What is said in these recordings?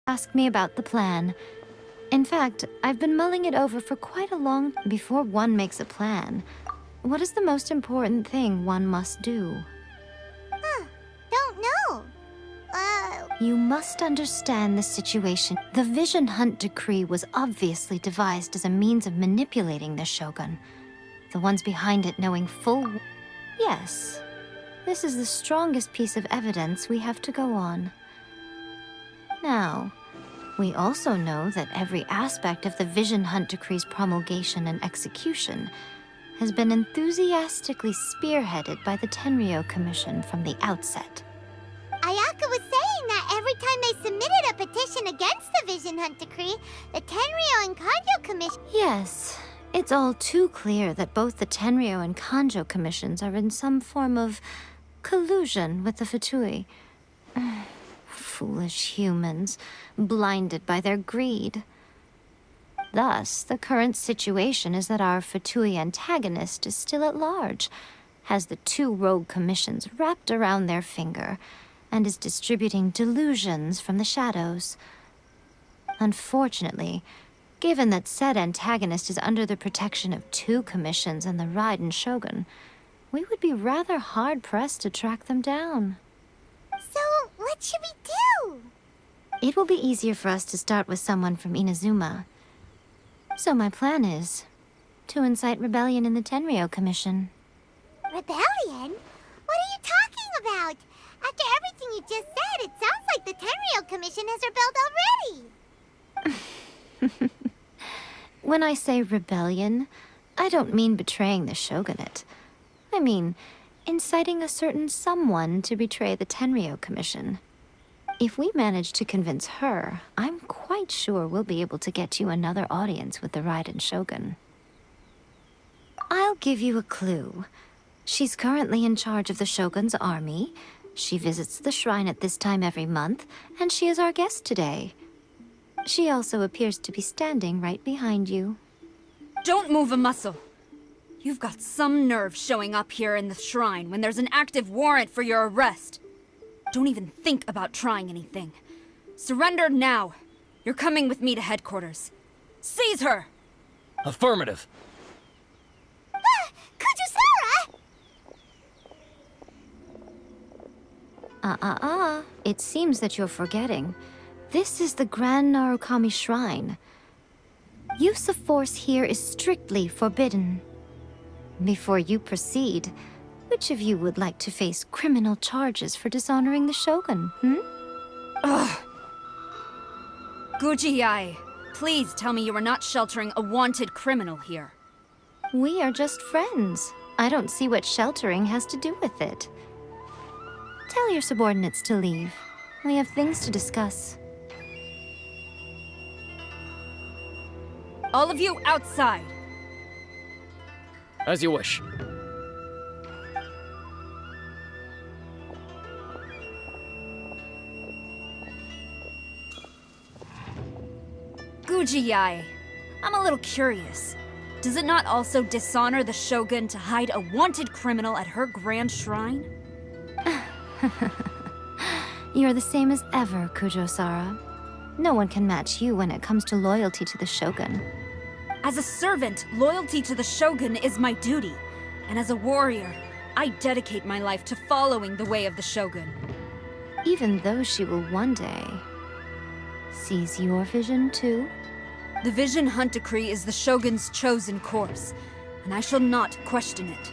Ask me about the plan. In fact, I've been mulling it over for quite a long time. Before one makes a plan, what is the most important thing one must do? Don't know. You must understand the situation. The Vision Hunt Decree was obviously devised as a means of manipulating the Shogun. The ones behind it knowing full... Yes, this is the strongest piece of evidence we have to go on. Now, we also know that every aspect of the Vision Hunt Decree's promulgation and execution has been enthusiastically spearheaded by the Tenryou Commission from the outset. Ayaka was saying that every time they submitted a petition against the Vision Hunt Decree, the Tenryou and Kanjo Commission... Yes, it's all too clear that both the Tenryou and Kanjo Commissions are in some form of collusion with the Fatui. Foolish humans, blinded by their greed. Thus, the current situation is that our Fatui antagonist is still at large, has the two rogue commissions wrapped around their finger, and is distributing delusions from the shadows. Unfortunately, given that said antagonist is under the protection of two commissions and the Raiden Shogun, we would be rather hard-pressed to track them down. So, what should we do? It will be easier for us to start with someone from Inazuma. So my plan is to incite rebellion in the Tenryou Commission. Rebellion? What are you talking about? After everything you just said, it sounds like the Tenryou Commission has rebelled already. When I say rebellion, I don't mean betraying the shogunate. I mean inciting a certain someone to betray the Tenryou Commission. If we manage to convince her, I'm quite sure we'll be able to get you another audience with the Raiden Shogun. I'll give you a clue. She's currently in charge of the Shogun's army. She visits the shrine at this time every month, and she is our guest today. She also appears to be standing right behind you. Don't move a muscle. You've got some nerve showing up here in the shrine when there's an active warrant for your arrest. Don't even think about trying anything. Surrender now. You're coming with me to headquarters. Seize her! Affirmative. Kujusara! It seems that you're forgetting. This is the Grand Narukami Shrine. Use of force here is strictly forbidden. Before you proceed, which of you would like to face criminal charges for dishonoring the Shogun, Ugh. Guji-ai, please tell me you are not sheltering a wanted criminal here. We are just friends. I don't see what sheltering has to do with it. Tell your subordinates to leave. We have things to discuss. All of you outside. As you wish. Guji-ai, I'm a little curious. Does it not also dishonor the Shogun to hide a wanted criminal at her grand shrine? You're the same as ever, Kujosara. No one can match you when it comes to loyalty to the Shogun. As a servant, loyalty to the Shogun is my duty. And as a warrior, I dedicate my life to following the way of the Shogun. Even though she will one day seize your vision too? The Vision Hunt Decree is the Shogun's chosen course, and I shall not question it.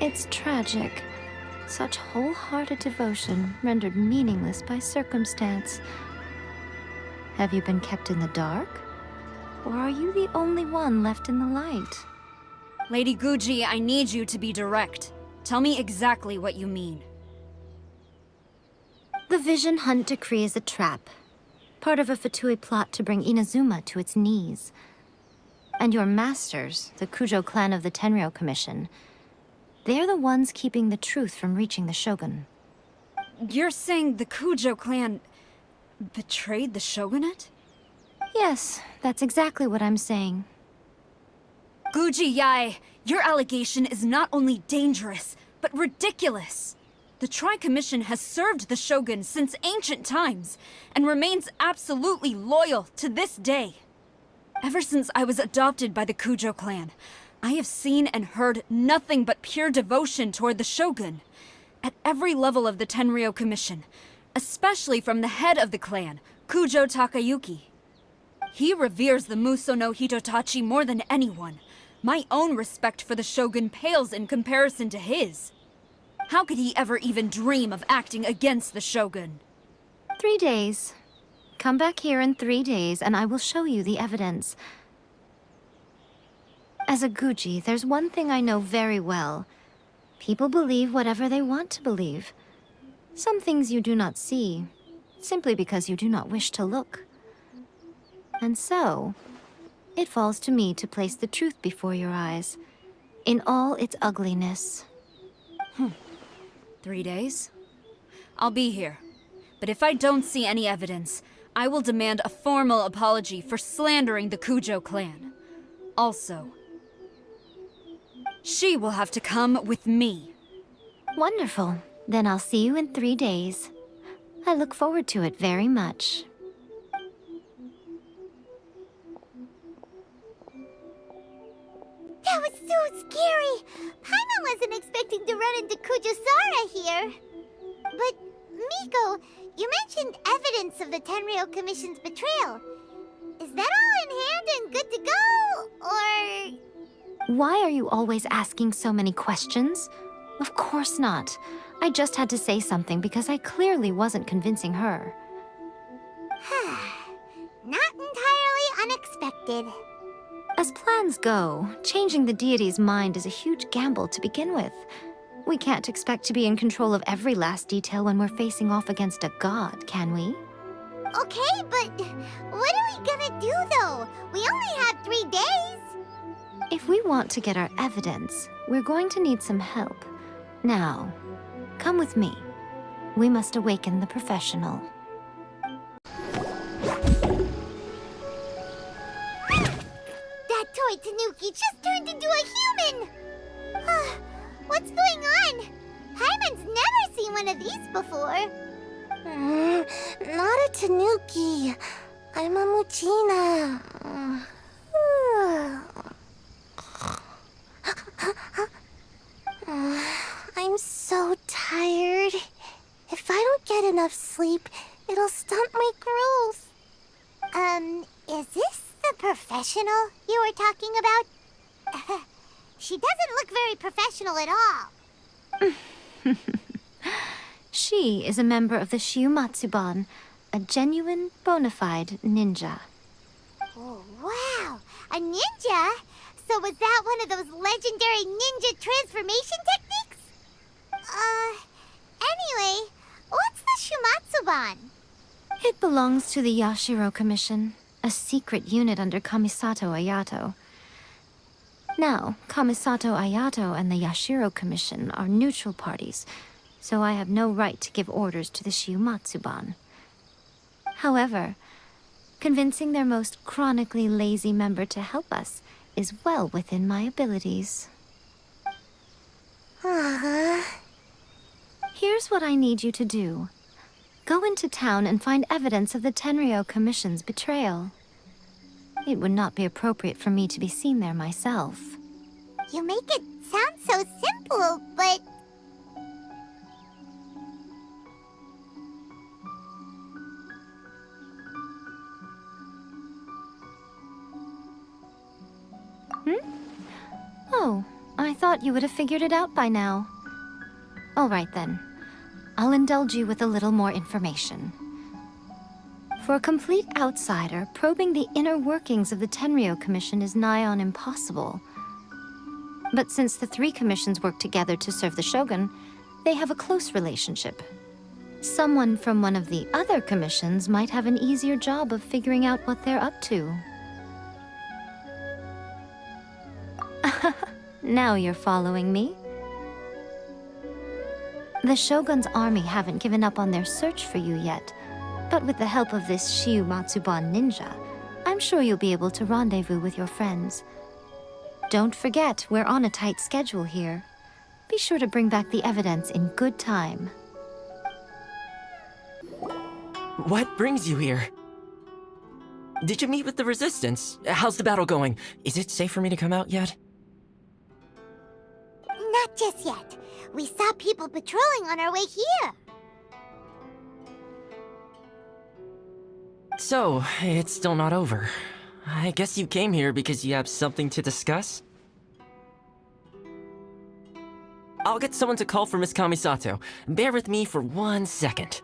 It's tragic. Such wholehearted devotion rendered meaningless by circumstance. Have you been kept in the dark? Or are you the only one left in the light? Lady Guji, I need you to be direct. Tell me exactly what you mean. The Vision Hunt Decree is a trap. Part of a Fatui plot to bring Inazuma to its knees. And your masters, the Kujo clan of the Tenryou Commission, they're the ones keeping the truth from reaching the Shogun. You're saying the Kujo clan betrayed the Shogunate? Yes, that's exactly what I'm saying. Guji-ai, your allegation is not only dangerous, but ridiculous. The Tri-Commission has served the Shogun since ancient times, and remains absolutely loyal to this day. Ever since I was adopted by the Kujo clan, I have seen and heard nothing but pure devotion toward the Shogun. At every level of the Tenryou Commission, especially from the head of the clan, Kujo Takayuki. He reveres the Muso no Hitotachi more than anyone. My own respect for the Shogun pales in comparison to his. How could he ever even dream of acting against the Shogun? 3 days. Come back here in 3 days, and I will show you the evidence. As a Guji, there's one thing I know very well. People believe whatever they want to believe. Some things you do not see, simply because you do not wish to look. And so, it falls to me to place the truth before your eyes, in all its ugliness. 3 days? I'll be here. But if I don't see any evidence, I will demand a formal apology for slandering the Kujo clan. Also, she will have to come with me. Wonderful. Then I'll see you in 3 days. I look forward to it very much. That was so scary! Paimon wasn't expecting to run into Kujosara here. But, Miko, you mentioned evidence of the Tenryou Commission's betrayal. Is that all in hand and good to go, or...? Why are you always asking so many questions? Of course not. I just had to say something because I clearly wasn't convincing her. Not entirely unexpected. As plans go, changing the deity's mind is a huge gamble to begin with. We can't expect to be in control of every last detail when we're facing off against a god, can we? Okay, but what are we gonna do, though? We only have 3 days. If we want to get our evidence, we're going to need some help. Now, come with me. We must awaken the professional. That toy Tanuki just turned into a human! What's going on? Paimon's never seen one of these before. Not a Tanuki. I'm a Muchina. I'm so tired. If I don't get enough sleep, it'll stunt my growth. Is this the professional you were talking about? She doesn't look very professional at all. She is a member of the Shiumatsuban, a genuine, bona fide ninja. Oh, wow! A ninja? So was that one of those legendary ninja transformation techniques? Anyway, what's the Shumatsuban? It belongs to the Yashiro Commission, a secret unit under Kamisato Ayato. Now, Kamisato Ayato and the Yashiro Commission are neutral parties, so I have no right to give orders to the Shiumatsuban. However, convincing their most chronically lazy member to help us is well within my abilities. Here's what I need you to do. Go into town and find evidence of the Tenryou Commission's betrayal. It would not be appropriate for me to be seen there myself. You make it sound so simple, but... Oh, I thought you would have figured it out by now. All right then. I'll indulge you with a little more information. For a complete outsider, probing the inner workings of the Tenryou Commission is nigh on impossible. But since the 3 commissions work together to serve the Shogun, they have a close relationship. Someone from one of the other commissions might have an easier job of figuring out what they're up to. Now you're following me. The Shogun's army haven't given up on their search for you yet, but with the help of this Shiumatsuban ninja, I'm sure you'll be able to rendezvous with your friends. Don't forget, we're on a tight schedule here. Be sure to bring back the evidence in good time. What brings you here? Did you meet with the Resistance? How's the battle going? Is it safe for me to come out yet? Not just yet. We saw people patrolling on our way here. So, it's still not over. I guess you came here because you have something to discuss? I'll get someone to call for Miss Kamisato. Bear with me for 1 second.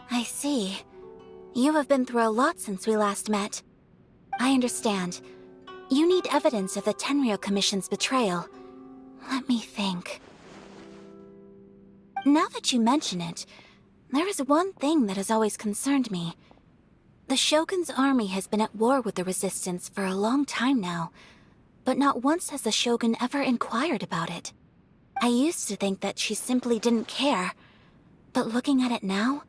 I see. You have been through a lot since we last met. I understand. You need evidence of the Tenryou Commission's betrayal. Let me think. Now that you mention it, there is one thing that has always concerned me. The Shogun's army has been at war with the Resistance for a long time now, but not once has the Shogun ever inquired about it. I used to think that she simply didn't care, but looking at it now,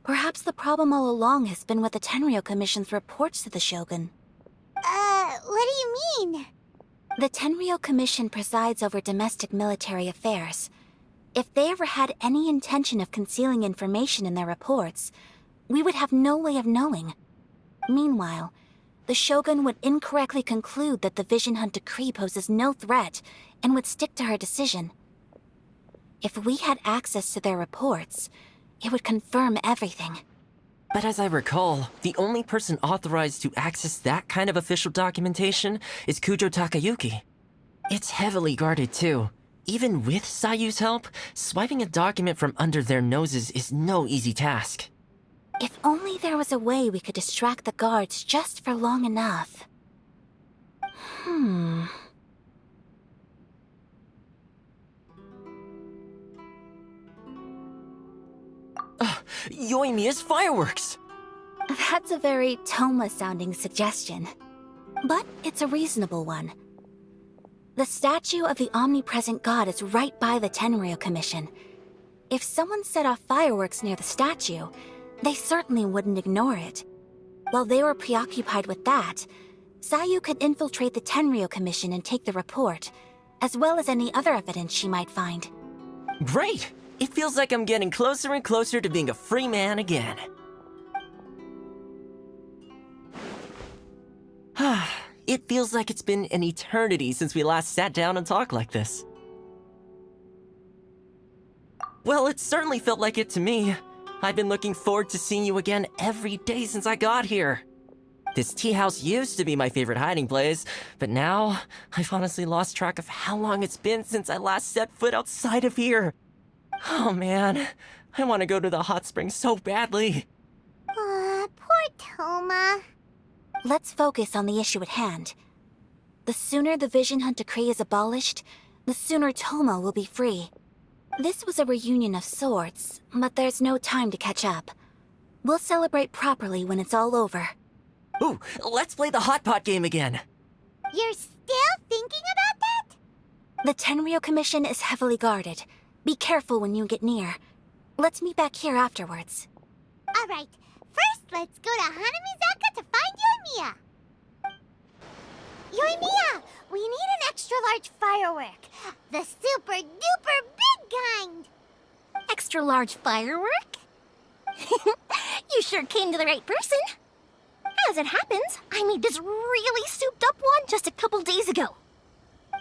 perhaps the problem all along has been with the Tenryou Commission's reports to the Shogun. What do you mean? The Tenryou Commission presides over domestic military affairs. If they ever had any intention of concealing information in their reports, we would have no way of knowing. Meanwhile, the Shogun would incorrectly conclude that the Vision Hunt decree poses no threat and would stick to her decision. If we had access to their reports, it would confirm everything. But as I recall, the only person authorized to access that kind of official documentation is Kujo Takayuki. It's heavily guarded too. Even with Sayu's help, swiping a document from under their noses is no easy task. If only there was a way we could distract the guards just for long enough. Yoimiya's fireworks! That's a very Toma-sounding suggestion. But it's a reasonable one. The statue of the omnipresent god is right by the Tenryou Commission. If someone set off fireworks near the statue, they certainly wouldn't ignore it. While they were preoccupied with that, Sayu could infiltrate the Tenryou Commission and take the report, as well as any other evidence she might find. Great! It feels like I'm getting closer and closer to being a free man again. It feels like it's been an eternity since we last sat down and talked like this. Well, it certainly felt like it to me. I've been looking forward to seeing you again every day since I got here. This tea house used to be my favorite hiding place, but now I've honestly lost track of how long it's been since I last set foot outside of here. Oh man, I want to go to the hot springs so badly. Poor Toma. Let's focus on the issue at hand. The sooner the Vision Hunt decree is abolished, the sooner Toma will be free. This was a reunion of sorts, but there's no time to catch up. We'll celebrate properly when it's all over. Ooh, let's play the hot pot game again. You're still thinking about that? The Tenryou Commission is heavily guarded. Be careful when you get near. Let's meet back here afterwards. Alright, first let's go to Hanamizaka to find Yoimiya. Yoimiya, we need an extra large firework. The super duper big kind. Extra large firework? You sure came to the right person. As it happens, I made this really souped up one just a couple days ago.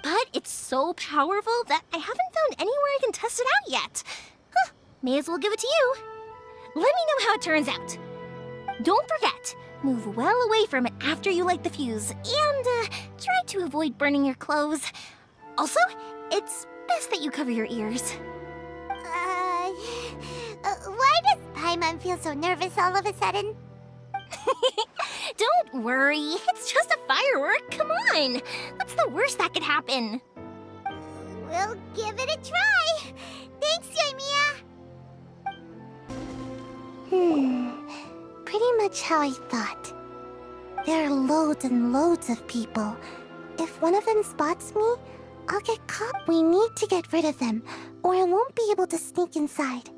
But it's so powerful that I haven't found anywhere I can test it out yet. May as well give it to you. Let me know how it turns out. Don't forget, move well away from it after you light the fuse, and try to avoid burning your clothes. Also, it's best that you cover your ears. Why does Paimon feel so nervous all of a sudden? Don't worry, it's just a firework, come on! What's the worst that could happen? We'll give it a try. Thanks, Yoimiya. Pretty much how I thought. There are loads and loads of people. If one of them spots me, I'll get caught. We need to get rid of them, or I won't be able to sneak inside.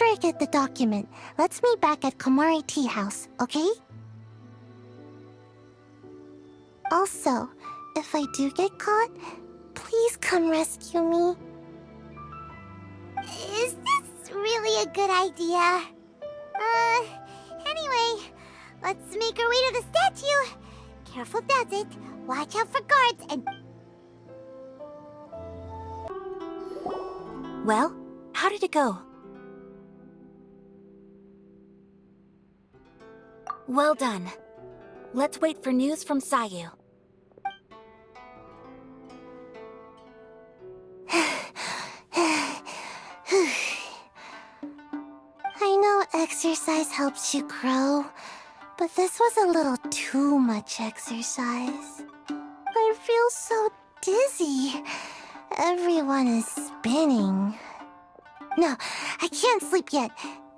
I get the document, let's meet back at Komari Tea House, okay? Also, if I do get caught, please come rescue me. Is this really a good idea? Anyway, let's make our way to the statue. Careful does it. Watch out for guards and... Well, how did it go? Well done. Let's wait for news from Sayu. I know exercise helps you grow, but this was a little too much exercise. I feel so dizzy. Everyone is spinning. No, I can't sleep yet.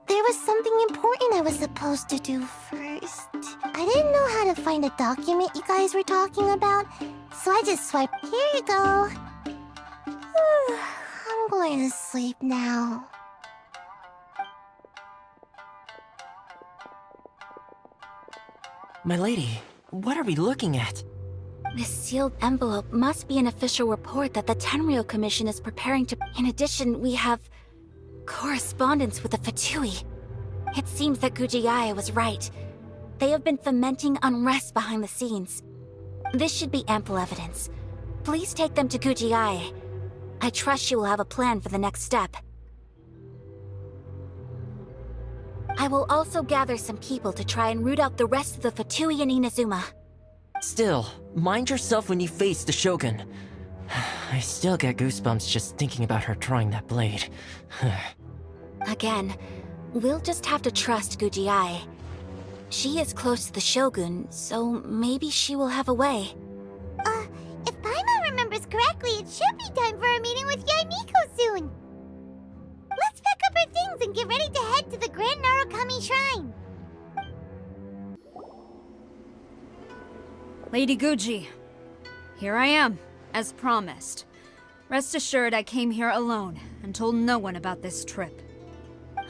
There was something important I was supposed to do first. I didn't know how to find a document you guys were talking about, so I just swiped. Here you go. I'm going to sleep now. My lady, what are we looking at? This sealed envelope must be an official report that the Tenryou Commission is preparing to... In addition, we have... correspondence with the Fatui. It seems that Gujiae was right. They have been fomenting unrest behind the scenes. This should be ample evidence. Please take them to Gujiae. I trust she will have a plan for the next step. I will also gather some people to try and root out the rest of the Fatui in Inazuma. Still, mind yourself when you face the Shogun. I still get goosebumps just thinking about her drawing that blade. Again, we'll just have to trust Gujiae. She is close to the Shogun, so maybe she will have a way. If Paimon remembers correctly, it should be time for a meeting with Yaimiko soon. Let's pack up our things and get ready to head to the Grand Narukami Shrine. Lady Guji, here I am, as promised. Rest assured I came here alone and told no one about this trip.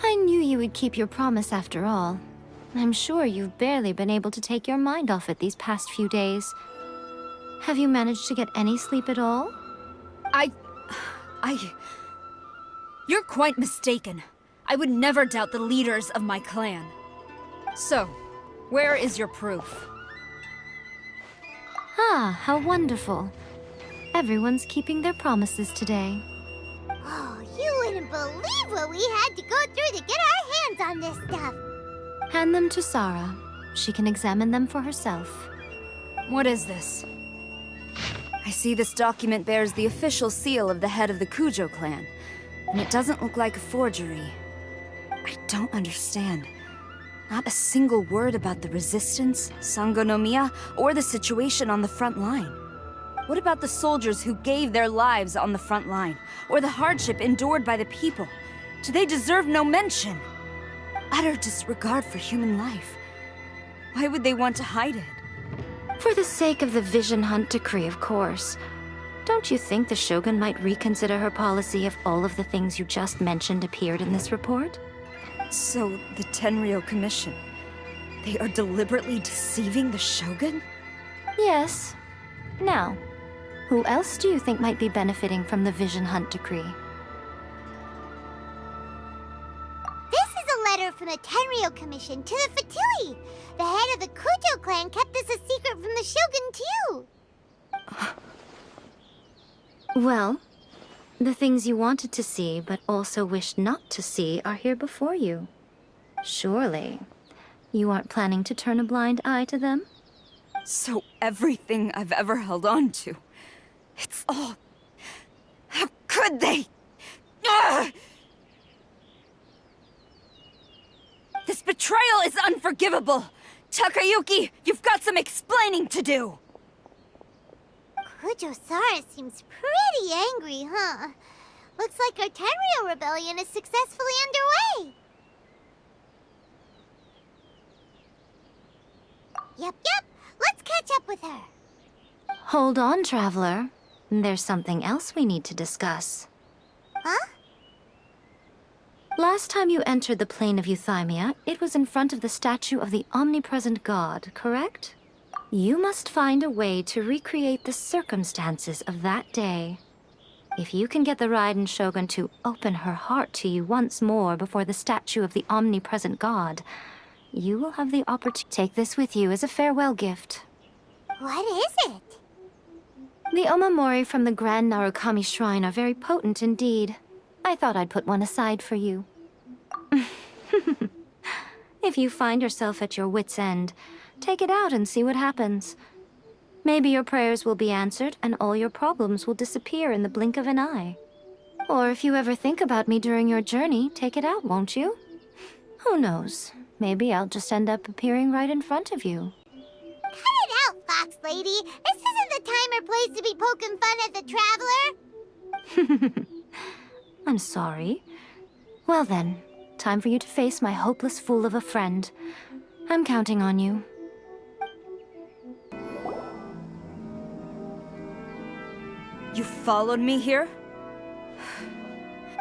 I knew you would keep your promise after all. I'm sure you've barely been able to take your mind off it these past few days. Have you managed to get any sleep at all? You're quite mistaken. I would never doubt the leaders of my clan. So, where is your proof? Ah, how wonderful. Everyone's keeping their promises today. Oh, you wouldn't believe what we had to go through to get our hands on this stuff. Hand them to Sarah. She can examine them for herself. What is this? I see this document bears the official seal of the head of the Kujo clan, and it doesn't look like a forgery. I don't understand. Not a single word about the resistance, Sangonomiya, or the situation on the front line. What about the soldiers who gave their lives on the front line, or the hardship endured by the people? Do they deserve no mention? Utter disregard for human life. Why would they want to hide it? For the sake of the Vision Hunt decree, of course. Don't you think the Shogun might reconsider her policy if all of the things you just mentioned appeared in this report? So, the Tenryou Commission, they are deliberately deceiving the Shogun? Yes. Now, who else do you think might be benefiting from the Vision Hunt decree? This is a letter from the Tenryou Commission to the Fatui. The head of the Kujo clan kept this a secret from the Shogun, too. Well, the things you wanted to see but also wished not to see are here before you. Surely, you aren't planning to turn a blind eye to them? So everything I've ever held on to, it's all... How could they? Ugh! This betrayal is unforgivable! Takayuki, you've got some explaining to do! Kujo-Sara seems pretty angry, huh? Looks like our Tenryou rebellion is successfully underway. Yep. Let's catch up with her. Hold on, Traveler. There's something else we need to discuss. Huh? Last time you entered the plane of Euthymia, it was in front of the statue of the omnipresent god, correct? You must find a way to recreate the circumstances of that day. If you can get the Raiden Shogun to open her heart to you once more before the statue of the omnipresent god, you will have the opportunity to take this with you as a farewell gift. What is it? The omamori from the Grand Narukami Shrine are very potent indeed. I thought I'd put one aside for you. If you find yourself at your wit's end, take it out and see what happens. Maybe your prayers will be answered and all your problems will disappear in the blink of an eye. Or if you ever think about me during your journey, take it out, won't you? Who knows? Maybe I'll just end up appearing right in front of you. Cut it out, Fox Lady. This isn't the time or place to be poking fun at the Traveler. I'm sorry. Well then, time for you to face my hopeless fool of a friend. I'm counting on you. You followed me here?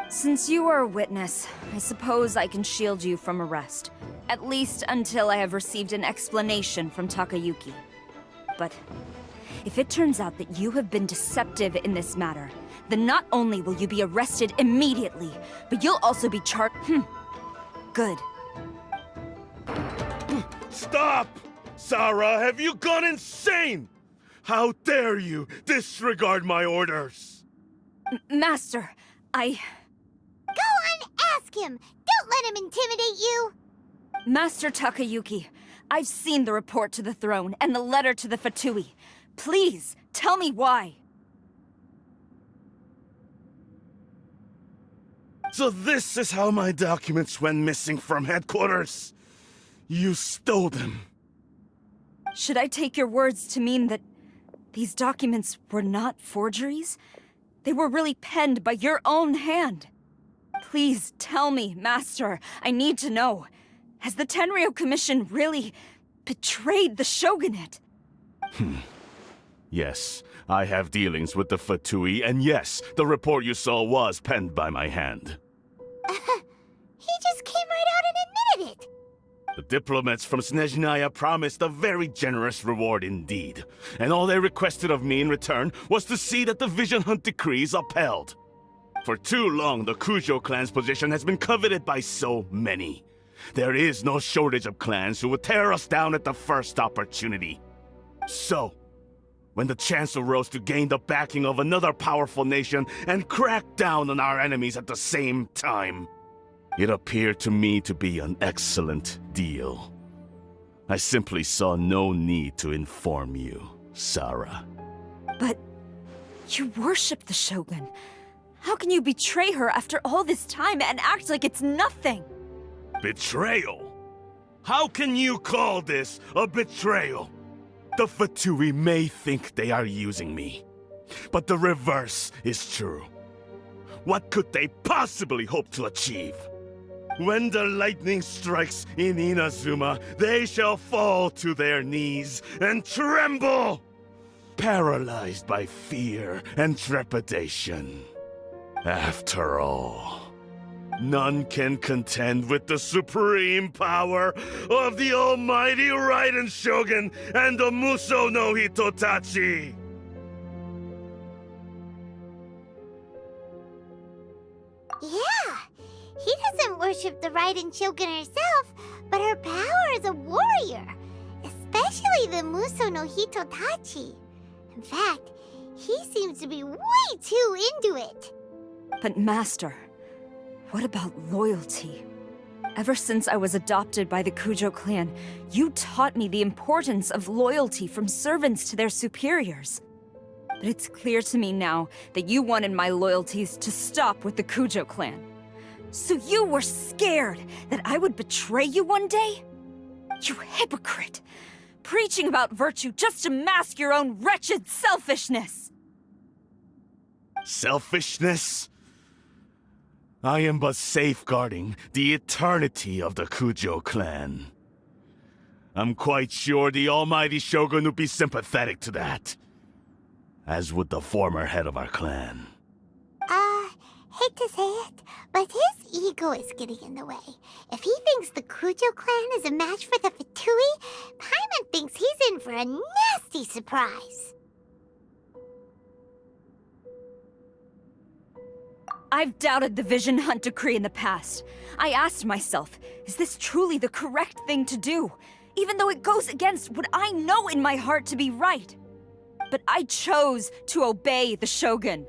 Since you are a witness, I suppose I can shield you from arrest. At least until I have received an explanation from Takayuki. But if it turns out that you have been deceptive in this matter, then not only will you be arrested immediately, but you'll also be charged. Good. Stop! Sarah, have you gone insane? How dare you disregard my orders? Master, Go on, ask him. Don't let him intimidate you. Master Takayuki, I've seen the report to the throne and the letter to the Fatui. Please, tell me why. So this is how my documents went missing from headquarters. You stole them. Should I take your words to mean that these documents were not forgeries? They were really penned by your own hand. Please tell me, Master. I need to know. Has the Tenryou Commission really betrayed the Shogunate? Yes, I have dealings with the Fatui, and yes, the report you saw was penned by my hand. He just came right out and admitted it. The diplomats from Snezhnaya promised a very generous reward indeed, and all they requested of me in return was to see that the Vision Hunt decrees upheld. For too long, the Kujo clan's position has been coveted by so many. There is no shortage of clans who would tear us down at the first opportunity. So, when the chance arose to gain the backing of another powerful nation and crack down on our enemies at the same time, it appeared to me to be an excellent deal. I simply saw no need to inform you, Sarah. But you worship the Shogun. How can you betray her after all this time and act like it's nothing? Betrayal? How can you call this a betrayal? The Fatui may think they are using me, but the reverse is true. What could they possibly hope to achieve? When the lightning strikes in Inazuma, they shall fall to their knees and tremble, paralyzed by fear and trepidation. After all, none can contend with the supreme power of the almighty Raiden Shogun and the Muso no Hitotachi! Yeah, he doesn't worship the Raiden Shogun herself, but her power as a warrior, especially the Muso no Hitotachi. In fact, he seems to be way too into it. But Master, what about loyalty? Ever since I was adopted by the Kujo clan, you taught me the importance of loyalty from servants to their superiors. But it's clear to me now that you wanted my loyalties to stop with the Kujo clan. So you were scared that I would betray you one day? You hypocrite! Preaching about virtue just to mask your own wretched selfishness! Selfishness? I am but safeguarding the eternity of the Kujo clan. I'm quite sure the almighty Shogun would be sympathetic to that. As would the former head of our clan. Hate to say it, but his ego is getting in the way. If he thinks the Kujo clan is a match for the Fatui, Paimon thinks he's in for a nasty surprise. I've doubted the Vision Hunt decree in the past. I asked myself, is this truly the correct thing to do? Even though it goes against what I know in my heart to be right. But I chose to obey the Shogun.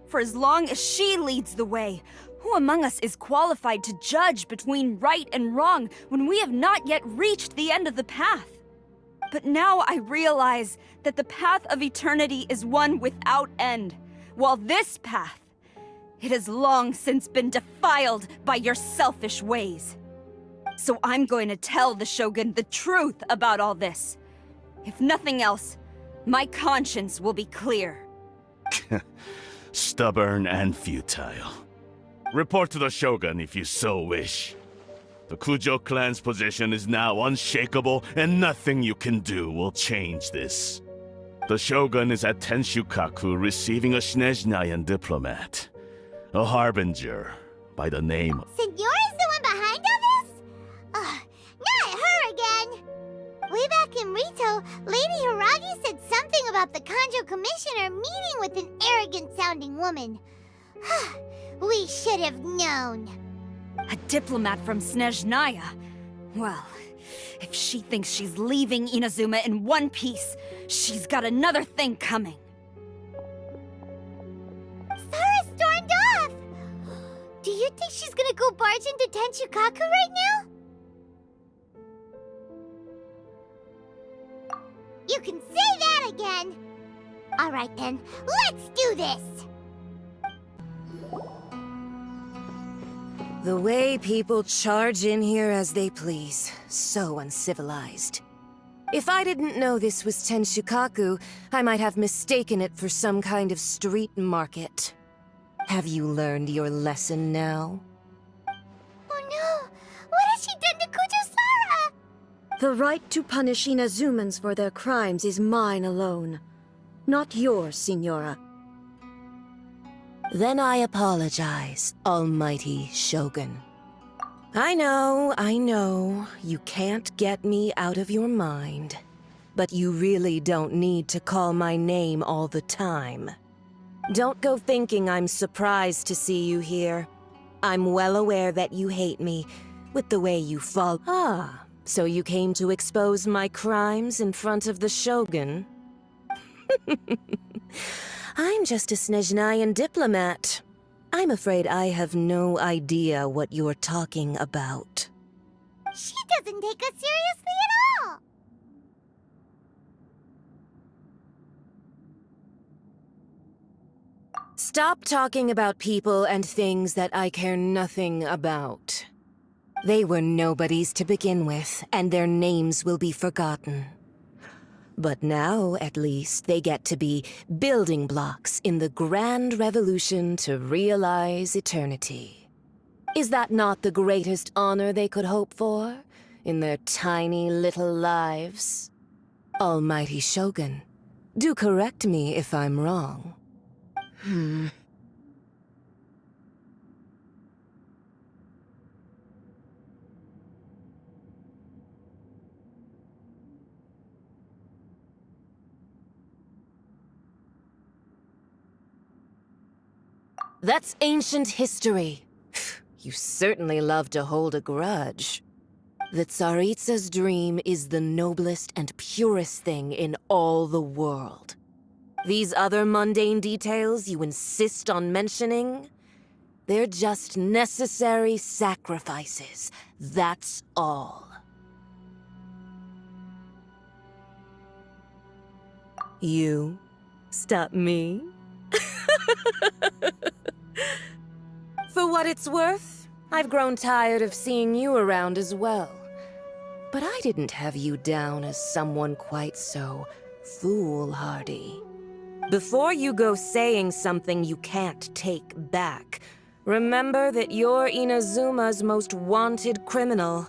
For as long as she leads the way, who among us is qualified to judge between right and wrong when we have not yet reached the end of the path? But now I realize that the path of eternity is one without end, while this path, it has long since been defiled by your selfish ways. So I'm going to tell the Shogun the truth about all this. If nothing else, my conscience will be clear. Stubborn and futile. Report to the Shogun if you so wish. The Kujo clan's position is now unshakable, and nothing you can do will change this. The Shogun is at Tenshukaku receiving a Snezhnayan diplomat. A harbinger by the name of... Senyora's the one behind all this? Not her again! Way back in Rito, Lady Hiragi said something about the Kanjo Commissioner meeting with an arrogant-sounding woman. We should have known. A diplomat from Snezhnaya? Well, if she thinks she's leaving Inazuma in one piece, she's got another thing coming. Sara stormed off! Do you think she's gonna go barge into Tenshukaku right now? You can say that again! Alright then, let's do this! The way people charge in here as they please. So uncivilized. If I didn't know this was Tenshukaku, I might have mistaken it for some kind of street market. Have you learned your lesson now? Oh no! What has she done to Kujo-Sara? The right to punish Inazumans for their crimes is mine alone. Not yours, Signora. Then I apologize, Almighty Shogun. I know, you can't get me out of your mind. But you really don't need to call my name all the time. Don't go thinking I'm surprised to see you here. I'm well aware that you hate me, with the way you fall. Ah, so you came to expose my crimes in front of the Shogun? I'm just a Snezhnayan diplomat. I'm afraid I have no idea what you're talking about. She doesn't take us seriously at all! Stop talking about people and things that I care nothing about. They were nobodies to begin with, and their names will be forgotten. But now, at least, they get to be building blocks in the grand revolution to realize eternity. Is that not the greatest honor they could hope for in their tiny little lives? Almighty Shogun, do correct me if I'm wrong. That's ancient history. You certainly love to hold a grudge. The Tsaritsa's dream is the noblest and purest thing in all the world. These other mundane details you insist on mentioning, they're just necessary sacrifices. That's all. You stop me? For what it's worth, I've grown tired of seeing you around as well. But I didn't have you down as someone quite so foolhardy. Before you go saying something you can't take back, remember that you're Inazuma's most wanted criminal.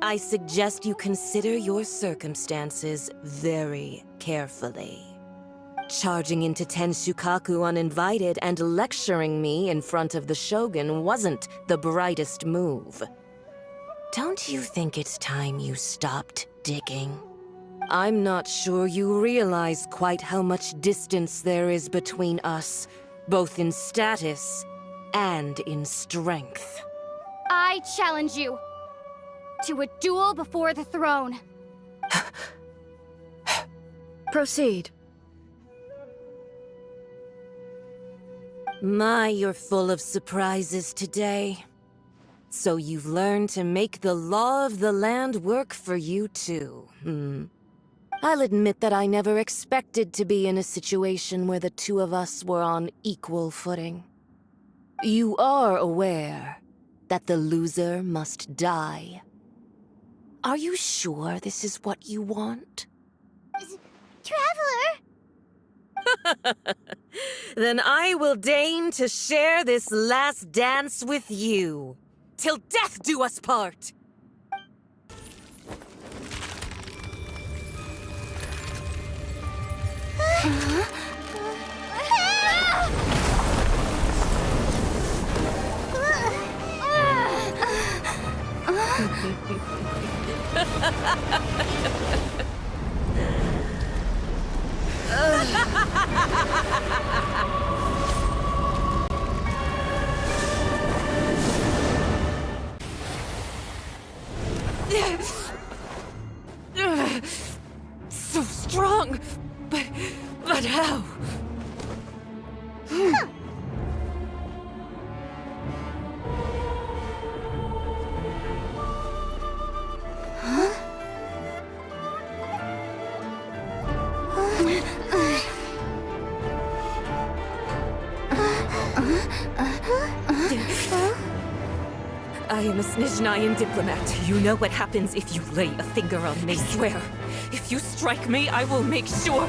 I suggest you consider your circumstances very carefully. Charging into Tenshukaku uninvited and lecturing me in front of the Shogun wasn't the brightest move. Don't you think it's time you stopped digging? I'm not sure you realize quite how much distance there is between us, both in status and in strength. I challenge you to a duel before the throne. Proceed. My, you're full of surprises today. So you've learned to make the law of the land work for you too, I'll admit that I never expected to be in a situation where the two of us were on equal footing. You are aware that the loser must die. Are you sure this is what you want? Traveler! Then I will deign to share this last dance with you. Till death do us part! So strong, but how? I am a Snizhnayan diplomat. You know what happens if you lay a finger on me. I swear, if you strike me, I will make sure...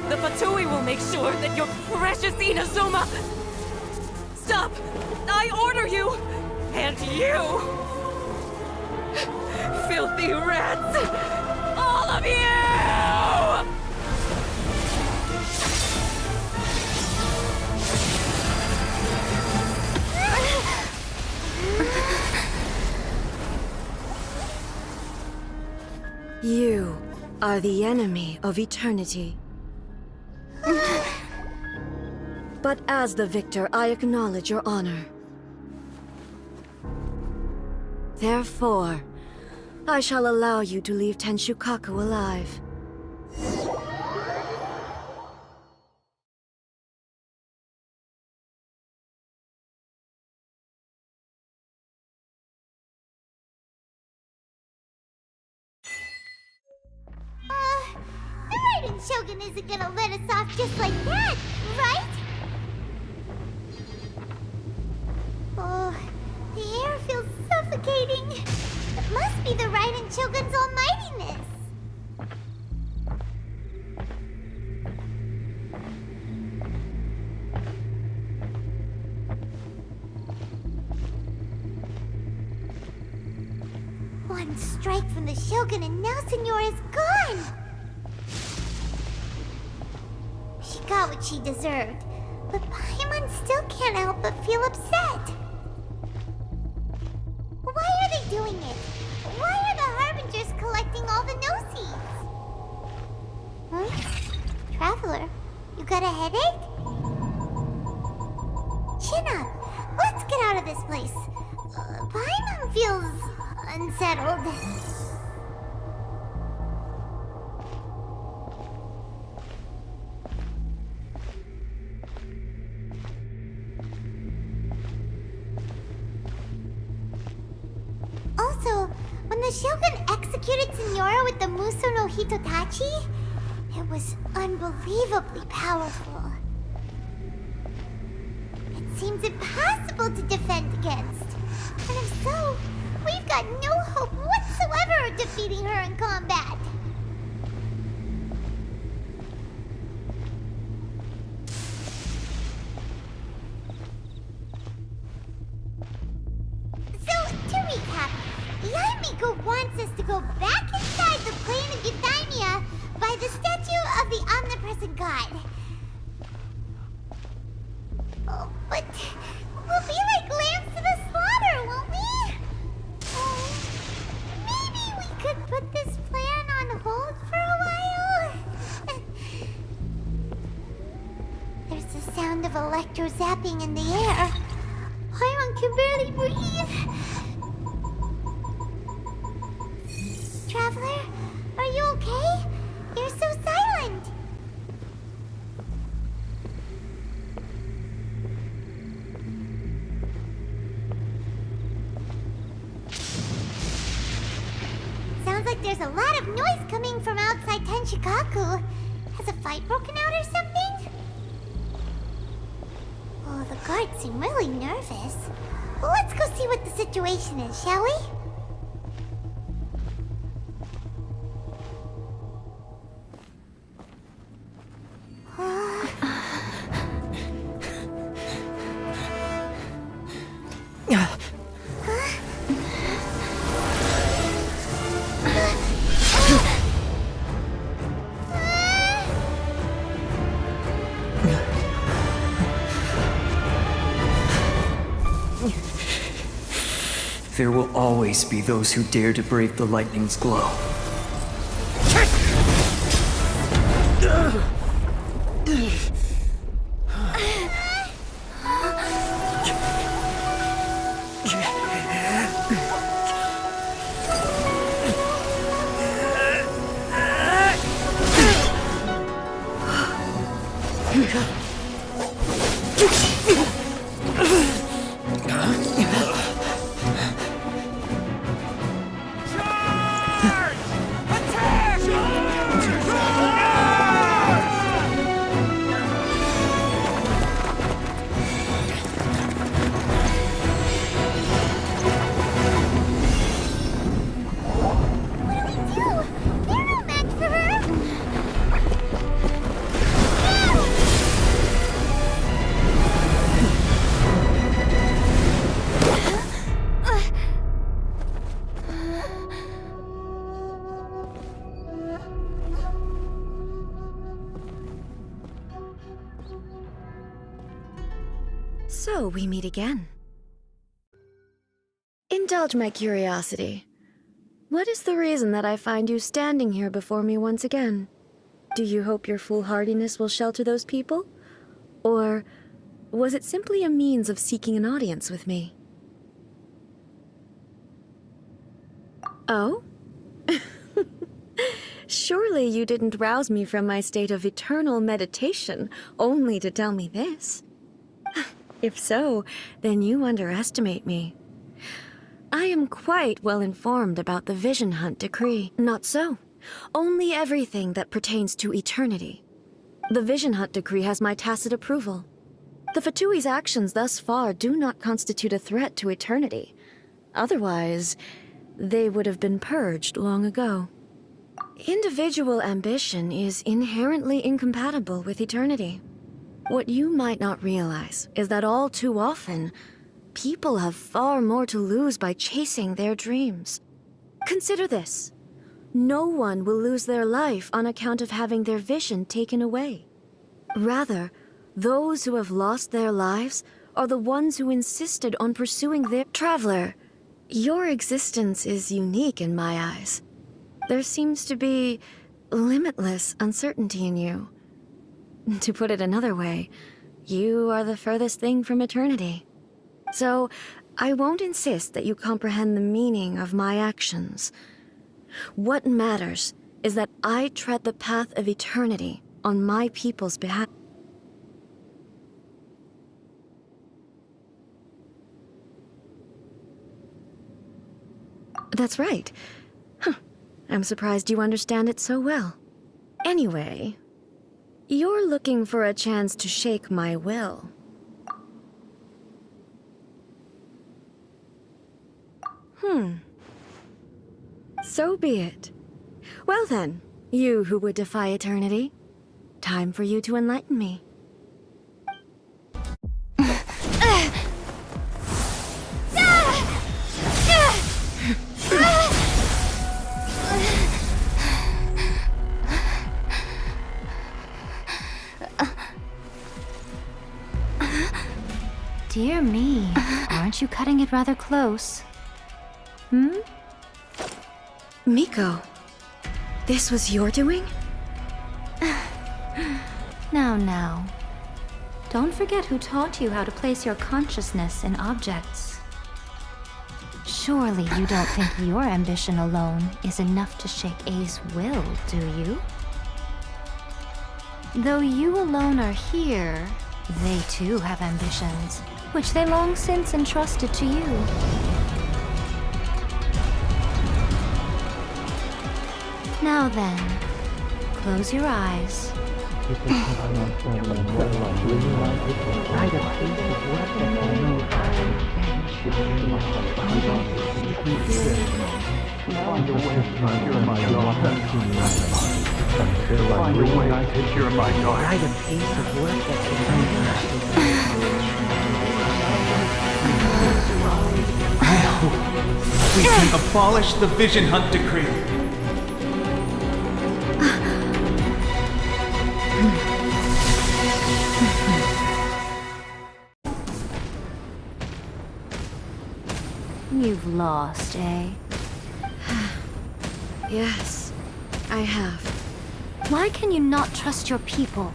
The Fatui will make sure that your precious Inazuma... Stop! I order you! And you! Filthy rats! All of you! You are the enemy of eternity. But as the victor, I acknowledge your honor. Therefore, I shall allow you to leave Tenshukaku alive. The Raiden Shogun isn't gonna let us off just like that, right? Oh, the air feels suffocating. It must be the Raiden Shogun's almightiness. One strike from the Shogun and now Senora is gone! She got what she deserved, but Paimon still can't help but feel upset. Why are they doing it? Why are the Harbingers collecting all the no-seeds? Huh? Traveler, you got a headache? Chin up. Let's get out of this place. Paimon feels unsettled. Also, when the Shogun executed Senora with the Muso no Hitotachi, it was unbelievably powerful. It seems impossible to defend against. And if so, we've got no hope whatsoever of defeating her in combat. So, to recap, Yaimiko wants us to go back inside the plane of Euthymia by the steps God. Oh, but we'll be like lambs to the slaughter, won't we? Oh, maybe we could put this plan on hold for a while? There's the sound of electro-zapping in the air. Paimon can barely breathe. Traveler, are you okay? You're so silent. Sounds like there's a lot of noise coming from outside Tenshikaku. Has a fight broken out or something? Oh, the guards seem really nervous. Well, let's go see what the situation is, shall we? There will always be those who dare to brave the lightning's glow. So we meet again. Indulge my curiosity. What is the reason that I find you standing here before me once again? Do you hope your foolhardiness will shelter those people? Or was it simply a means of seeking an audience with me? Oh? Surely you didn't rouse me from my state of eternal meditation only to tell me this. If so, then you underestimate me. I am quite well informed about the Vision Hunt decree. Not so. Only everything that pertains to eternity. The Vision Hunt decree has my tacit approval. The Fatui's actions thus far do not constitute a threat to eternity. Otherwise, they would have been purged long ago. Individual ambition is inherently incompatible with eternity. What you might not realize is that all too often, people have far more to lose by chasing their dreams. Consider this. No one will lose their life on account of having their vision taken away. Rather, those who have lost their lives are the ones who insisted on pursuing their... Traveler, your existence is unique in my eyes. There seems to be limitless uncertainty in you. To put it another way, you are the furthest thing from eternity. So, I won't insist that you comprehend the meaning of my actions. What matters is that I tread the path of eternity on my people's behalf. That's right. Huh. I'm surprised you understand it so well. Anyway, you're looking for a chance to shake my will. So be it. Well then, you who would defy eternity, time for you to enlighten me. Dear me, aren't you cutting it rather close? Hmm? Miko, this was your doing? Now. Don't forget who taught you how to place your consciousness in objects. Surely you don't think your ambition alone is enough to shake A's will, do you? Though you alone are here, they too have ambitions, which they long since entrusted to you. Now then, close your eyes. We can abolish the Vision Hunt Decree. You've lost, eh? Yes, I have. Why can you not trust your people,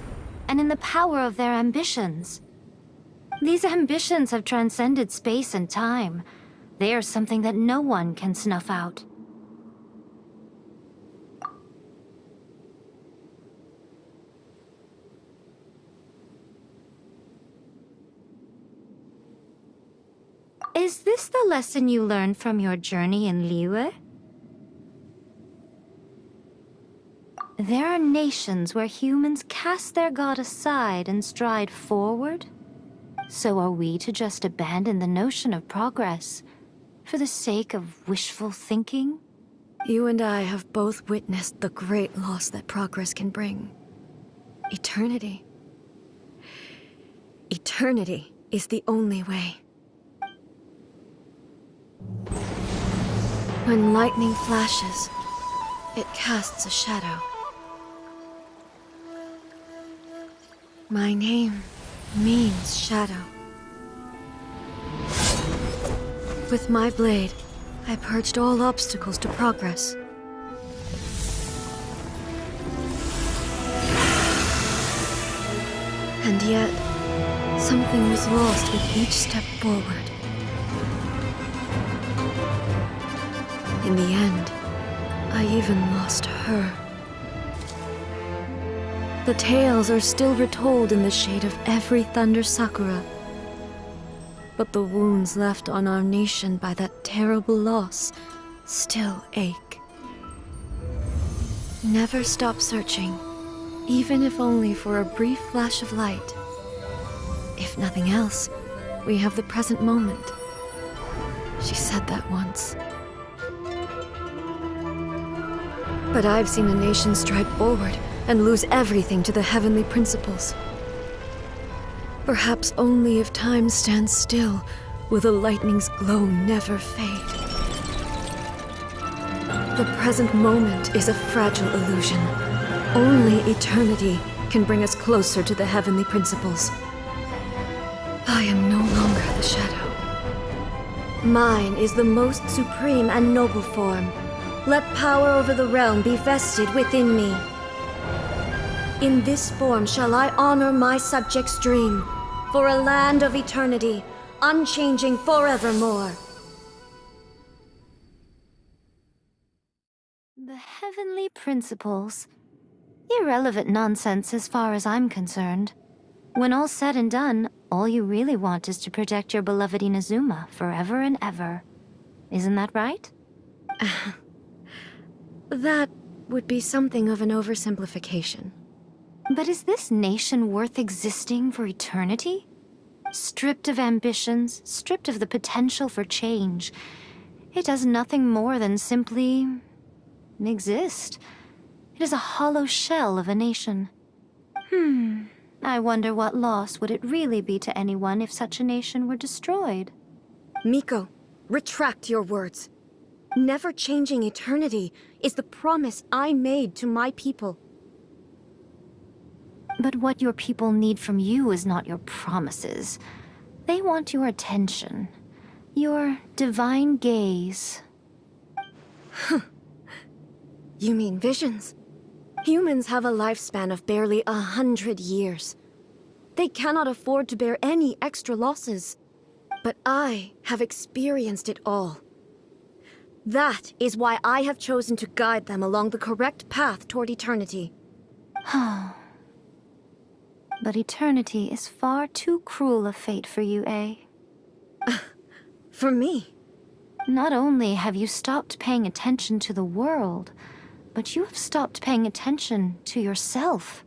and in the power of their ambitions? These ambitions have transcended space and time. They are something that no one can snuff out. Is this the lesson you learned from your journey in Liyue? There are nations where humans cast their god aside and stride forward. So are we to just abandon the notion of progress for the sake of wishful thinking? You and I have both witnessed the great loss that progress can bring. Eternity. Eternity is the only way. When lightning flashes, it casts a shadow. My name means shadow. With my blade, I purged all obstacles to progress. And yet, something was lost with each step forward. In the end, I even lost her. The tales are still retold in the shade of every Thunder Sakura. But the wounds left on our nation by that terrible loss still ache. Never stop searching, even if only for a brief flash of light. If nothing else, we have the present moment. She said that once. But I've seen a nation stride forward and lose everything to the heavenly principles. Perhaps only if time stands still will the lightning's glow never fade. The present moment is a fragile illusion. Only eternity can bring us closer to the heavenly principles. I am no longer the shadow. Mine is the most supreme and noble form. Let power over the realm be vested within me. In this form shall I honor my subjects' dream, for a land of eternity, unchanging forevermore. The heavenly principles. Irrelevant nonsense as far as I'm concerned. When all's said and done, all you really want is to protect your beloved Inazuma forever and ever. Isn't that right? That would be something of an oversimplification. But is this nation worth existing for eternity? Stripped of ambitions, stripped of the potential for change, it does nothing more than simply exist. It is a hollow shell of a nation. I wonder what loss would it really be to anyone if such a nation were destroyed? Miko, retract your words. Never changing eternity is the promise I made to my people. But what your people need from you is not your promises. They want your attention. Your divine gaze. You mean visions? Humans have a lifespan of barely 100 years. They cannot afford to bear any extra losses. But I have experienced it all. That is why I have chosen to guide them along the correct path toward eternity. But eternity is far too cruel a fate for you, eh? For me? Not only have you stopped paying attention to the world, but you have stopped paying attention to yourself.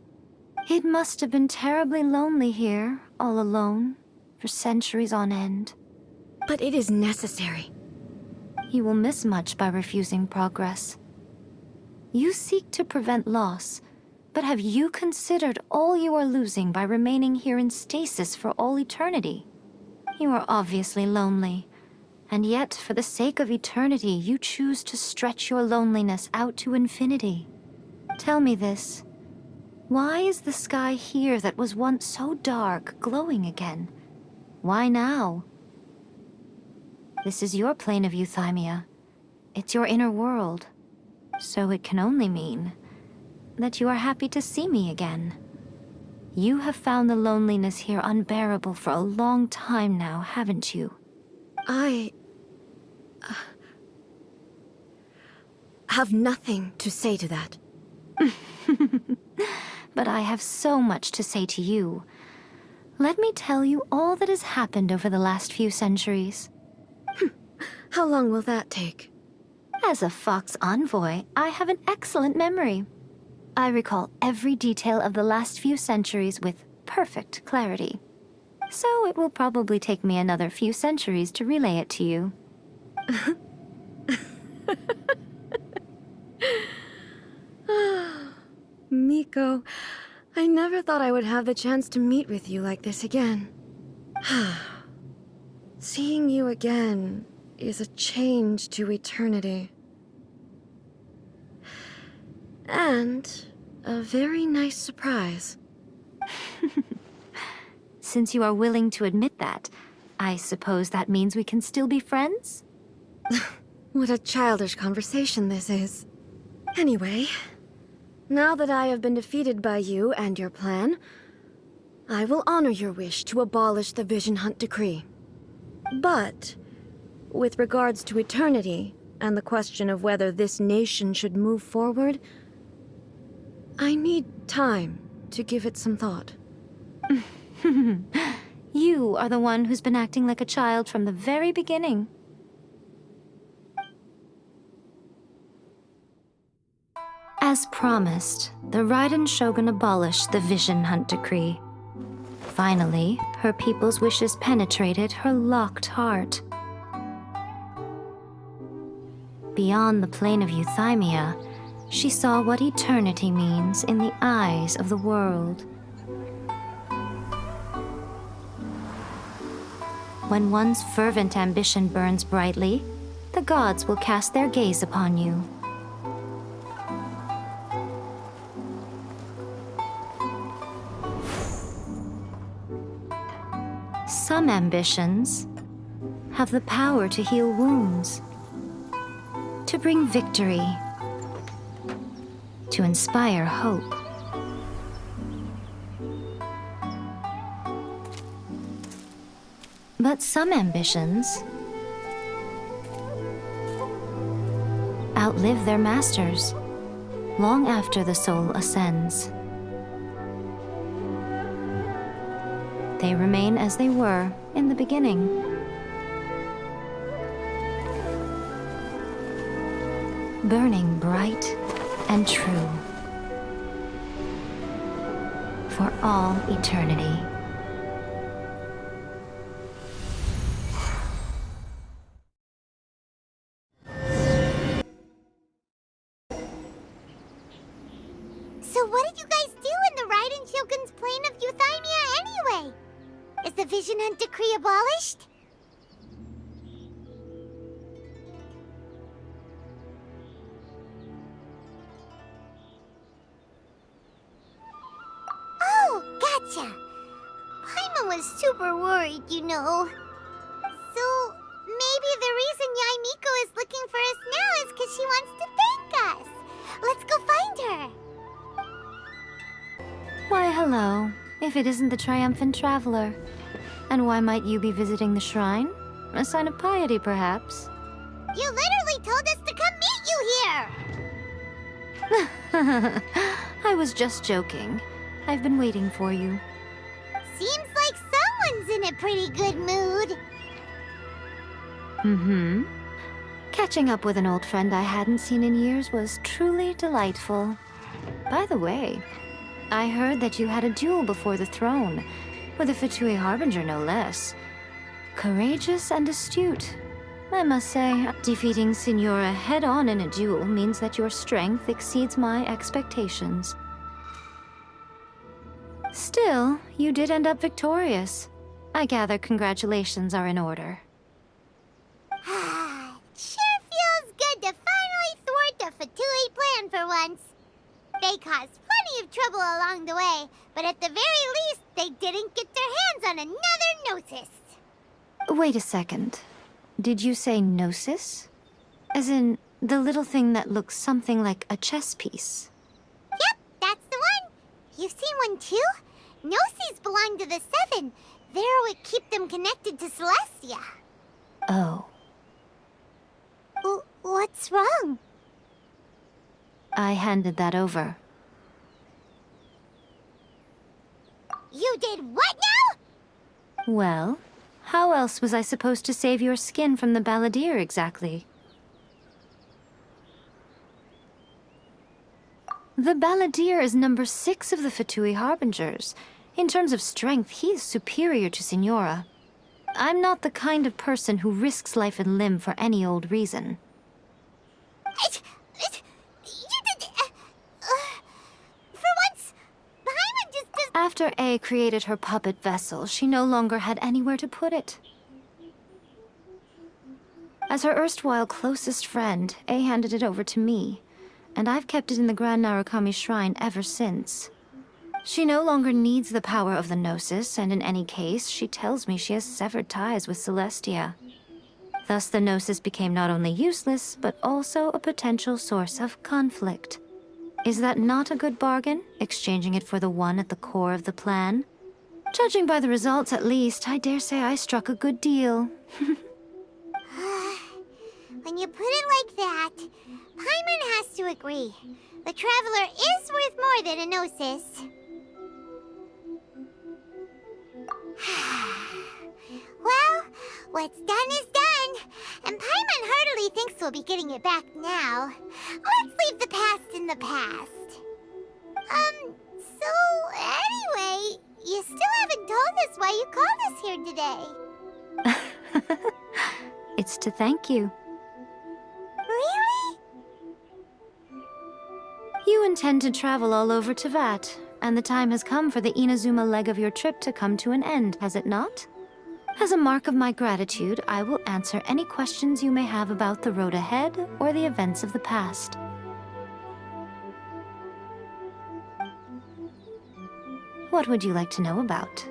It must have been terribly lonely here, all alone, for centuries on end. But it is necessary. You will miss much by refusing progress. You seek to prevent loss, but have you considered all you are losing by remaining here in stasis for all eternity? You are obviously lonely, and yet for the sake of eternity, you choose to stretch your loneliness out to infinity. Tell me this. Why is the sky here that was once so dark glowing again? Why now? This is your plane of euthymia. It's your inner world. So it can only mean that you are happy to see me again. You have found the loneliness here unbearable for a long time now, haven't you? I have nothing to say to that. But I have so much to say to you. Let me tell you all that has happened over the last few centuries. How long will that take? As a Fox envoy, I have an excellent memory. I recall every detail of the last few centuries with perfect clarity. So it will probably take me another few centuries to relay it to you. Miko, I never thought I would have the chance to meet with you like this again. Seeing you again is a change to eternity. And a very nice surprise. Since you are willing to admit that, I suppose that means we can still be friends? What a childish conversation this is. Anyway, now that I have been defeated by you and your plan, I will honor your wish to abolish the Vision Hunt Decree. But, with regards to eternity, and the question of whether this nation should move forward, I need time to give it some thought. You are the one who's been acting like a child from the very beginning. As promised, the Raiden Shogun abolished the Vision Hunt Decree. Finally, her people's wishes penetrated her locked heart. Beyond the plane of euthymia, she saw what eternity means in the eyes of the world. When one's fervent ambition burns brightly, the gods will cast their gaze upon you. Some ambitions have the power to heal wounds, to bring victory, to inspire hope. But some ambitions outlive their masters long after the soul ascends. They remain as they were in the beginning. Burning bright and true for all eternity. So what did you guys do in the Raiden Shogun's plane of euthymia anyway? Is the Vision Hunt Decree abolished? Oh, gotcha. Paimon was super worried, you know. So, maybe the reason Yaimiko is looking for us now is because she wants to thank us. Let's go find her. Why, hello. If it isn't the triumphant traveler. And why might you be visiting the shrine? A sign of piety, perhaps? You literally told us to come meet you here! I was just joking. I've been waiting for you. Seems like someone's in a pretty good mood. Mm-hmm. Catching up with an old friend I hadn't seen in years was truly delightful. By the way, I heard that you had a duel before the throne, with a Fatui Harbinger no less. Courageous and astute. I must say, defeating Signora head-on in a duel means that your strength exceeds my expectations. Still, you did end up victorious. I gather congratulations are in order. Sure feels good to finally thwart the Fatui plan for once. They caused plenty of trouble along the way, but at the very least, they didn't get their hands on another Gnosis. Wait a second. Did you say Gnosis? As in, the little thing that looks something like a chess piece? Yep, that's the one. You've seen one too? Gnosis belong to the Seven. They're what keep them connected to Celestia. Oh. What's wrong? I handed that over. You did what now? Well, how else was I supposed to save your skin from the balladeer exactly? The balladeer is number 6 of the Fatui Harbingers. In terms of strength, he is superior to Signora. I'm not the kind of person who risks life and limb for any old reason. For once, Paimon just does. After A created her puppet vessel, she no longer had anywhere to put it. As her erstwhile closest friend, A handed it over to me, and I've kept it in the Grand Narukami Shrine ever since. She no longer needs the power of the Gnosis, and in any case, she tells me she has severed ties with Celestia. Thus, the Gnosis became not only useless, but also a potential source of conflict. Is that not a good bargain, exchanging it for the one at the core of the plan? Judging by the results, at least, I dare say I struck a good deal. When you put it like that, Paimon has to agree. The Traveler is worth more than a Gnosis. Well, what's done is done, and Paimon heartily thinks we'll be getting it back now. Let's leave the past in the past. So anyway, you still haven't told us why you called us here today. It's to thank you. Really? You intend to travel all over Teyvat, and the time has come for the Inazuma leg of your trip to come to an end, has it not? As a mark of my gratitude, I will answer any questions you may have about the road ahead or the events of the past. What would you like to know about?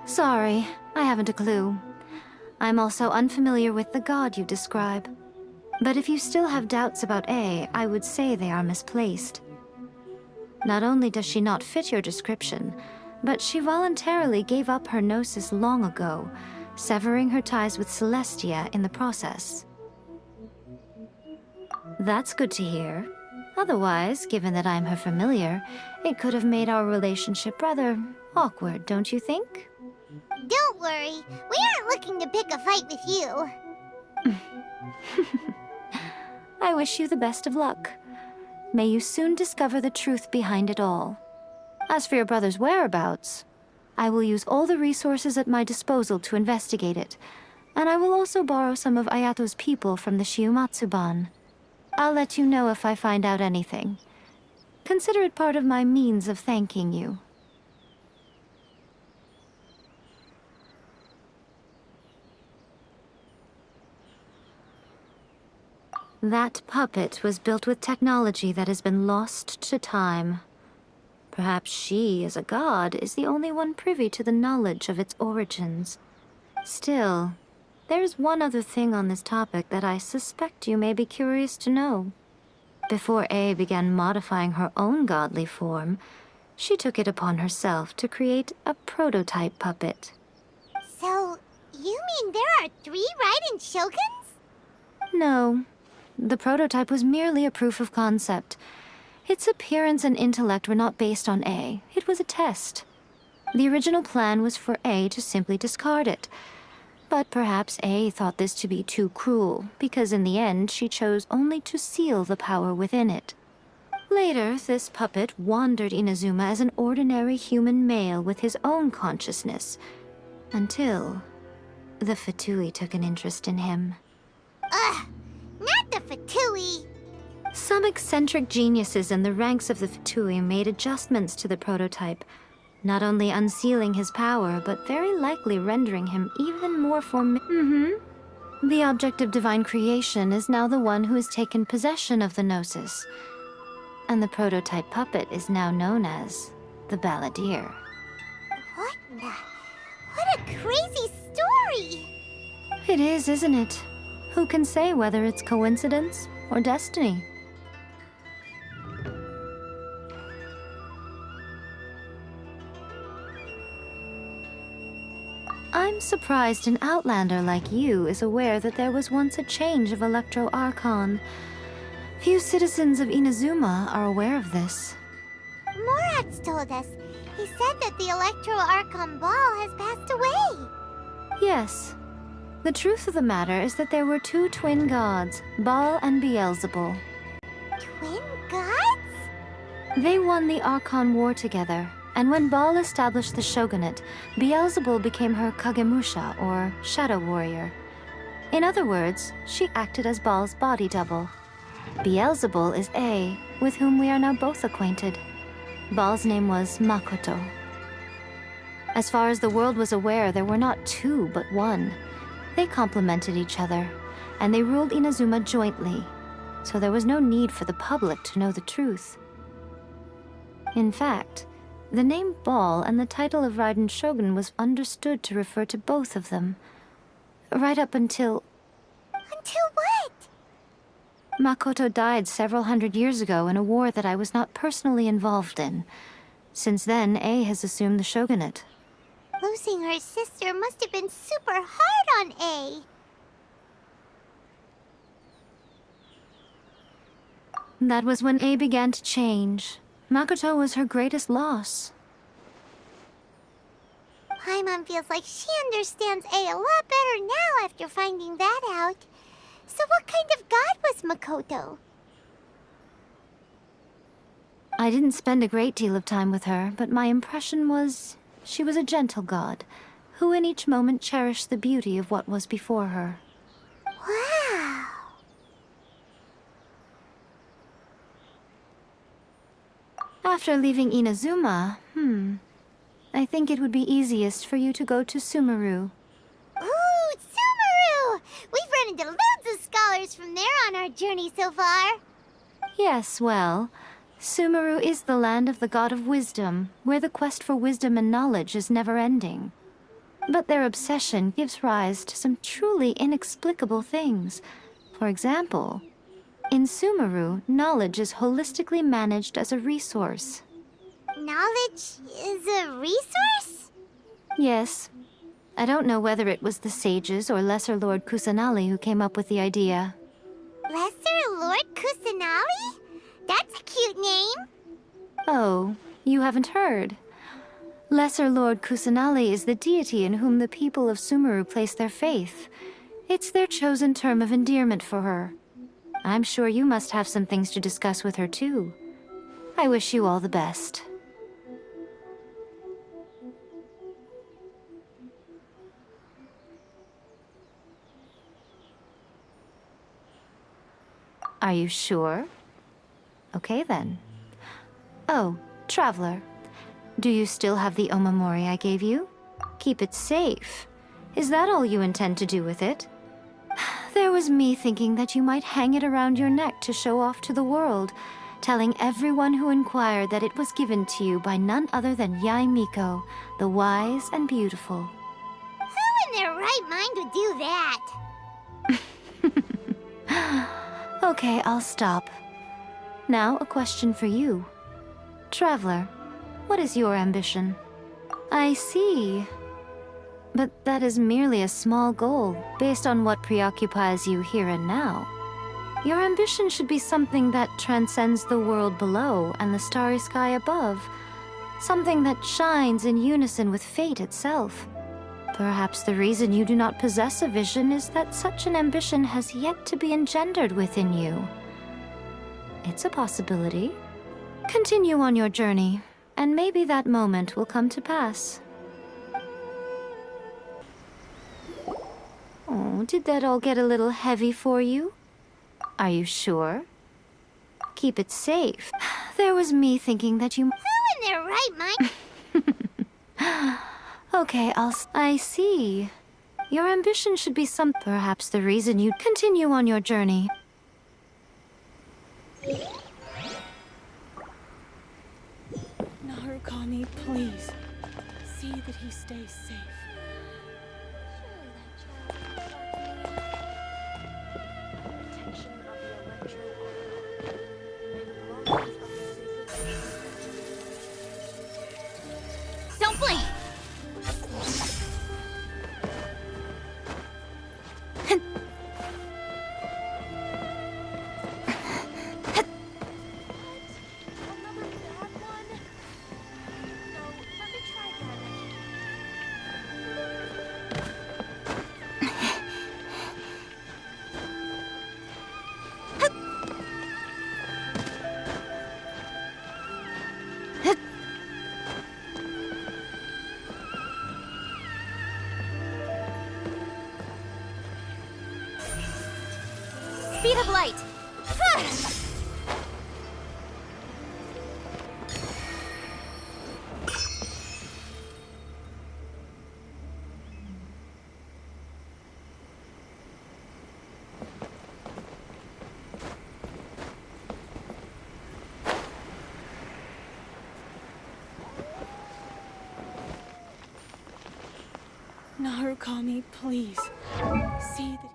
Sorry, I haven't a clue. I'm also unfamiliar with the god you describe. But if you still have doubts about A, I would say they are misplaced. Not only does she not fit your description, but she voluntarily gave up her Gnosis long ago, severing her ties with Celestia in the process. That's good to hear. Otherwise, given that I'm her familiar, it could have made our relationship rather awkward, don't you think? Don't worry, we aren't looking to pick a fight with you. I wish you the best of luck. May you soon discover the truth behind it all. As for your brother's whereabouts, I will use all the resources at my disposal to investigate it, and I will also borrow some of Ayato's people from the Shiumatsuban. I'll let you know if I find out anything. Consider it part of my means of thanking you. That puppet was built with technology that has been lost to time. Perhaps she, as a god, is the only one privy to the knowledge of its origins. Still, there's one other thing on this topic that I suspect you may be curious to know. Before A began modifying her own godly form, she took it upon herself to create a prototype puppet. So, you mean there are 3 Raiden Shoguns? No, the prototype was merely a proof of concept. Its appearance and intellect were not based on A. It was a test. The original plan was for A to simply discard it. But perhaps A thought this to be too cruel, because in the end she chose only to seal the power within it. Later, this puppet wandered Inazuma as an ordinary human male with his own consciousness, until the Fatui took an interest in him. Ugh, not the Fatui! Some eccentric geniuses in the ranks of the Fatui made adjustments to the prototype, not only unsealing his power, but very likely rendering him even more The object of divine creation is now the one who has taken possession of the Gnosis, and the prototype puppet is now known as the Balladeer. What a crazy story! It is, isn't it? Who can say whether it's coincidence or destiny? I'm surprised an outlander like you is aware that there was once a change of Electro Archon. Few citizens of Inazuma are aware of this. Morat's told us. He said that the Electro Archon Ball has passed away. Yes. The truth of the matter is that there were 2 twin gods, Baal and Beelzebul. Twin gods? They won the Archon War together, and when Baal established the shogunate, Beelzebul became her Kagemusha, or shadow warrior. In other words, she acted as Baal's body double. Beelzebul is A, with whom we are now both acquainted. Baal's name was Makoto. As far as the world was aware, there were not 2, but 1. They complemented each other, and they ruled Inazuma jointly, so there was no need for the public to know the truth. In fact, the name Baal and the title of Raiden Shogun was understood to refer to both of them. Right up until... Until what? Makoto died several hundred years ago in a war that I was not personally involved in. Since then, A has assumed the shogunate. Losing her sister must have been super hard on A. That was when A began to change. Makoto was her greatest loss. Paimon feels like she understands A lot better now after finding that out. So what kind of god was Makoto? I didn't spend a great deal of time with her, but my impression was she was a gentle god, who in each moment cherished the beauty of what was before her. Wow! After leaving Inazuma, I think it would be easiest for you to go to Sumeru. Ooh, Sumeru! We've run into loads of scholars from there on our journey so far. Yes, well, Sumeru is the land of the god of wisdom, where the quest for wisdom and knowledge is never-ending. But their obsession gives rise to some truly inexplicable things. For example, in Sumeru, knowledge is holistically managed as a resource. Knowledge is a resource? Yes. I don't know whether it was the sages or Lesser Lord Kusanali who came up with the idea. Lesser Lord Kusanali? That's a cute name. Oh, you haven't heard. Lesser Lord Kusanali is the deity in whom the people of Sumeru place their faith. It's their chosen term of endearment for her. I'm sure you must have some things to discuss with her too. I wish you all the best. Are you sure? Okay then. Oh, Traveler. Do you still have the Omamori I gave you? Keep it safe. Is that all you intend to do with it? There was me thinking that you might hang it around your neck to show off to the world, telling everyone who inquired that it was given to you by none other than Yai Miko, the wise and beautiful. Who in their right mind would do that? Okay, I'll stop. Now, a question for you. Traveler, what is your ambition? I see. But that is merely a small goal, based on what preoccupies you here and now. Your ambition should be something that transcends the world below and the starry sky above. Something that shines in unison with fate itself. Perhaps the reason you do not possess a vision is that such an ambition has yet to be engendered within you. It's a possibility. Continue on your journey, and maybe that moment will come to pass. Oh, did that all get a little heavy for you? Are you sure? Keep it safe. There was me thinking that you... Who in their right mind? Okay, I see. Your ambition should be perhaps the reason you continue on your journey. Narukami, please. See that he stays safe. Don't blink! Speed of light! Narukami, please. See that...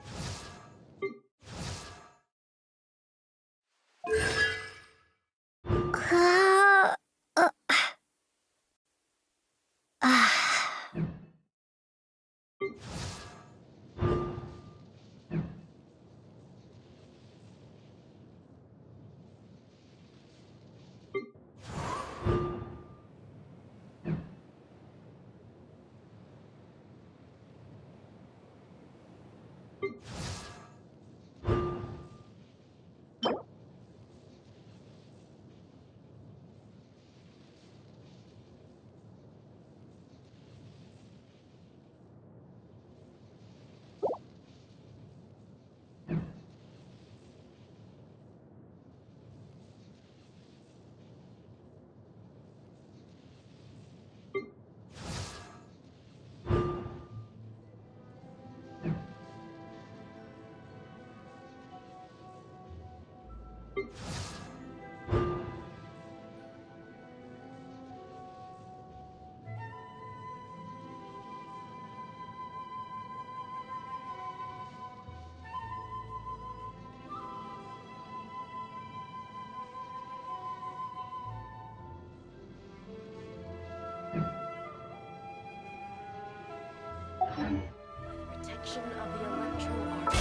Protection of the electro arc.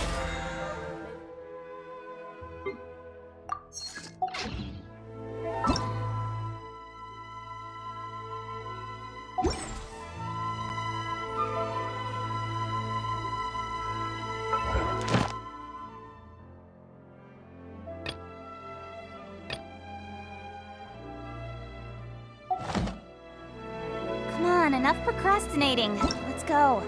Come on, enough procrastinating. Let's go.